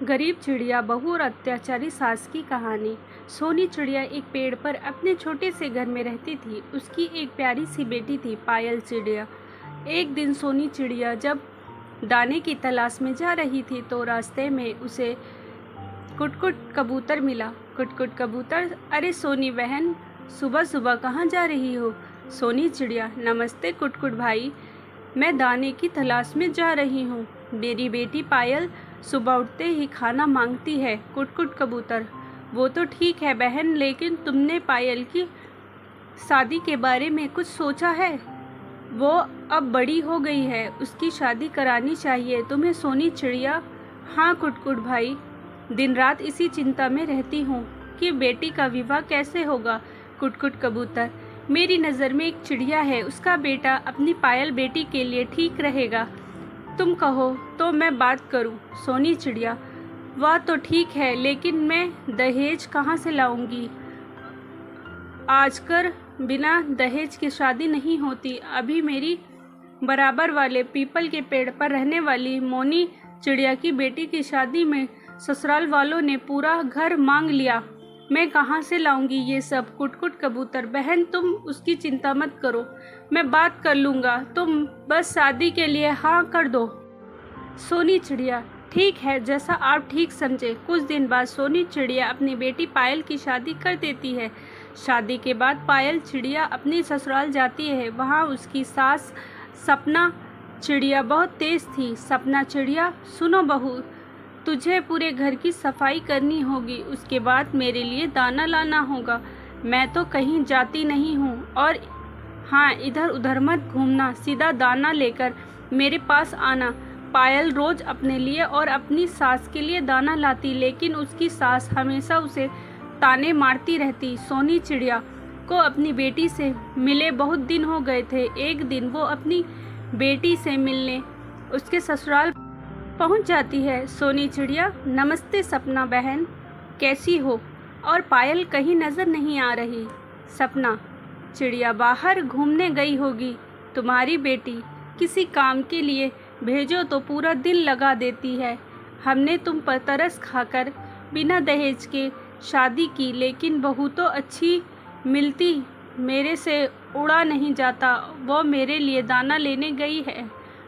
गरीब चिड़िया बहू और अत्याचारी सास की कहानी। सोनी चिड़िया एक पेड़ पर अपने छोटे से घर में रहती थी। उसकी एक प्यारी सी बेटी थी, पायल चिड़िया। एक दिन सोनी चिड़िया जब दाने की तलाश में जा रही थी तो रास्ते में उसे कुटकुट कबूतर मिला। कुटकुट कबूतर, अरे सोनी बहन, सुबह सुबह कहाँ जा रही हो? सोनी चिड़िया, नमस्ते कुटकुट भाई, मैं दाने की तलाश में जा रही हूँ। मेरी बेटी पायल सुबह उठते ही खाना मांगती है। कुटकुट कबूतर, वो तो ठीक है बहन, लेकिन तुमने पायल की शादी के बारे में कुछ सोचा है? वो अब बड़ी हो गई है, उसकी शादी करानी चाहिए तुम्हें। सोनी चिड़िया, हाँ कुटकुट भाई, दिन रात इसी चिंता में रहती हूँ कि बेटी का विवाह कैसे होगा। कुटकुट कबूतर, मेरी नज़र में एक चिड़िया है, उसका बेटा अपनी पायल बेटी के लिए ठीक रहेगा। तुम कहो तो मैं बात करूं। सोनी चिड़िया, वह तो ठीक है, लेकिन मैं दहेज कहाँ से लाऊंगी? आजकल बिना दहेज की शादी नहीं होती। अभी मेरी बराबर वाले पीपल के पेड़ पर रहने वाली मोनी चिड़िया की बेटी की शादी में ससुराल वालों ने पूरा घर मांग लिया। मैं कहाँ से लाऊंगी ये सब? कुटकुट कबूतर, बहन तुम उसकी चिंता मत करो, मैं बात कर लूँगा, तुम बस शादी के लिए हाँ कर दो। सोनी चिड़िया, ठीक है, जैसा आप ठीक समझे। कुछ दिन बाद सोनी चिड़िया अपनी बेटी पायल की शादी कर देती है। शादी के बाद पायल चिड़िया अपनी ससुराल जाती है। वहाँ उसकी सास सपना चिड़िया बहुत तेज थी। सपना चिड़िया, सुनो बहू, तुझे पूरे घर की सफाई करनी होगी, उसके बाद मेरे लिए दाना लाना होगा। मैं तो कहीं जाती नहीं हूँ, और हाँ, इधर उधर मत घूमना, सीधा दाना लेकर मेरे पास आना। पायल रोज अपने लिए और अपनी सास के लिए दाना लाती, लेकिन उसकी सास हमेशा उसे ताने मारती रहती। सोनी चिड़िया को अपनी बेटी से मिले बहुत दिन हो गए थे। एक दिन वो अपनी बेटी से मिलने उसके ससुराल पहुंच जाती है। सोनी चिड़िया, नमस्ते सपना बहन, कैसी हो? और पायल कहीं नज़र नहीं आ रही। सपना चिड़िया, बाहर घूमने गई होगी। तुम्हारी बेटी किसी काम के लिए भेजो तो पूरा दिन लगा देती है। हमने तुम पर तरस खाकर बिना दहेज के शादी की, लेकिन बहू तो अच्छी मिलती मेरे से उड़ा नहीं जाता। वो मेरे लिए दाना लेने गई है,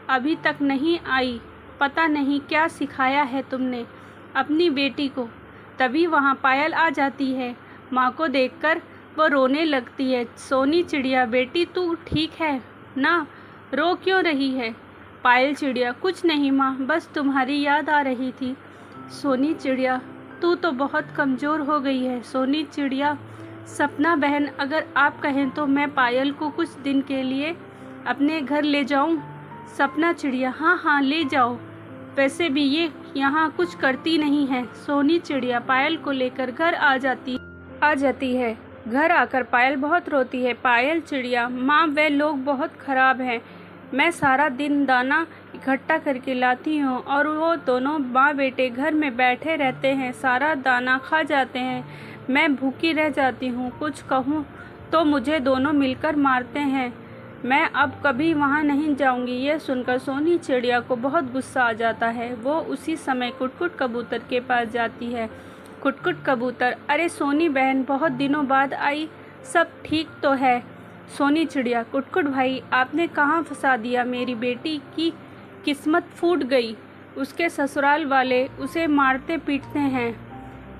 अभी तक नहीं आई। पता नहीं क्या सिखाया है तुमने अपनी बेटी को। तभी वहाँ पायल आ जाती है। माँ को देखकर वो रोने लगती है। सोनी चिड़िया, बेटी तू ठीक है ना? रो क्यों रही है? पायल चिड़िया, कुछ नहीं माँ, बस तुम्हारी याद आ रही थी। सोनी चिड़िया, तू तो बहुत कमज़ोर हो गई है। सोनी चिड़िया, सपना बहन, अगर आप कहें तो मैं पायल को कुछ दिन के लिए अपने घर ले जाऊं? सपना चिड़िया, हाँ हाँ ले जाओ, वैसे भी ये यहाँ कुछ करती नहीं है। सोनी चिड़िया पायल को लेकर घर आ जाती है। घर आकर पायल बहुत रोती है। पायल चिड़िया, माँ वे लोग बहुत ख़राब हैं। मैं सारा दिन दाना इकट्ठा करके लाती हूँ और वो दोनों माँ बेटे घर में बैठे रहते हैं, सारा दाना खा जाते हैं। मैं भूखी रह जाती हूँ, कुछ कहूँ तो मुझे दोनों मिलकर मारते हैं। मैं अब कभी वहाँ नहीं जाऊँगी। यह सुनकर सोनी चिड़िया को बहुत गुस्सा आ जाता है। वो उसी समय कुटकुट कबूतर के पास जाती है। कुटकुट कबूतर, अरे सोनी बहन, बहुत दिनों बाद आई, सब ठीक तो है? सोनी चिड़िया, कुटकुट भाई, आपने कहाँ फंसा दिया? मेरी बेटी की किस्मत फूट गई, उसके ससुराल वाले उसे मारते पीटते हैं।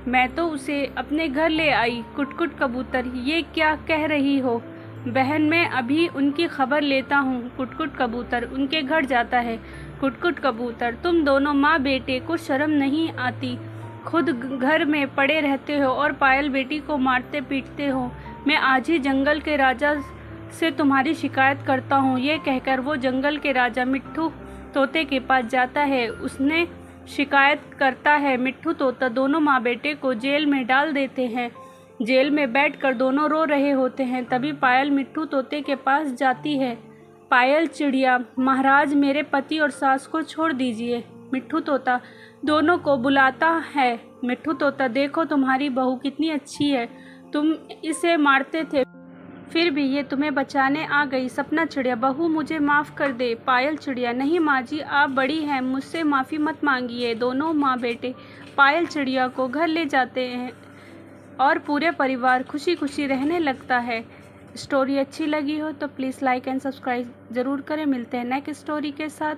मैं तो उसे अपने घर ले आई। कुटकुट कबूतर, ये क्या कह रही हो बहन? मैं अभी उनकी खबर लेता हूँ। कुटकुट कबूतर उनके घर जाता है। कुटकुट कबूतर, तुम दोनों माँ बेटे को शर्म नहीं आती? खुद घर में पड़े रहते हो और पायल बेटी को मारते पीटते हो। मैं आज ही जंगल के राजा से तुम्हारी शिकायत करता हूँ। ये कहकर वो जंगल के राजा मिट्ठू तोते के पास जाता है। उसने शिकायत करता है। मिट्ठू तोता दोनों माँ बेटे को जेल में डाल देते हैं। जेल में बैठकर दोनों रो रहे होते हैं। तभी पायल मिट्ठू तोते के पास जाती है। पायल चिड़िया, महाराज, मेरे पति और सास को छोड़ दीजिए। मिट्ठू तोता दोनों को बुलाता है। मिट्ठू तोता, देखो तुम्हारी बहू कितनी अच्छी है, तुम इसे मारते थे, फिर भी ये तुम्हें बचाने आ गई। सपना चिड़िया, बहू मुझे माफ़ कर दे। पायल चिड़िया, नहीं माँ जी, आप बड़ी हैं, मुझसे माफ़ी मत मांगिए। दोनों माँ बेटे पायल चिड़िया को घर ले जाते हैं और पूरे परिवार खुशी खुशी रहने लगता है। स्टोरी अच्छी लगी हो तो प्लीज़ लाइक एंड सब्सक्राइब ज़रूर करें। मिलते हैं नेक्स्ट स्टोरी के साथ।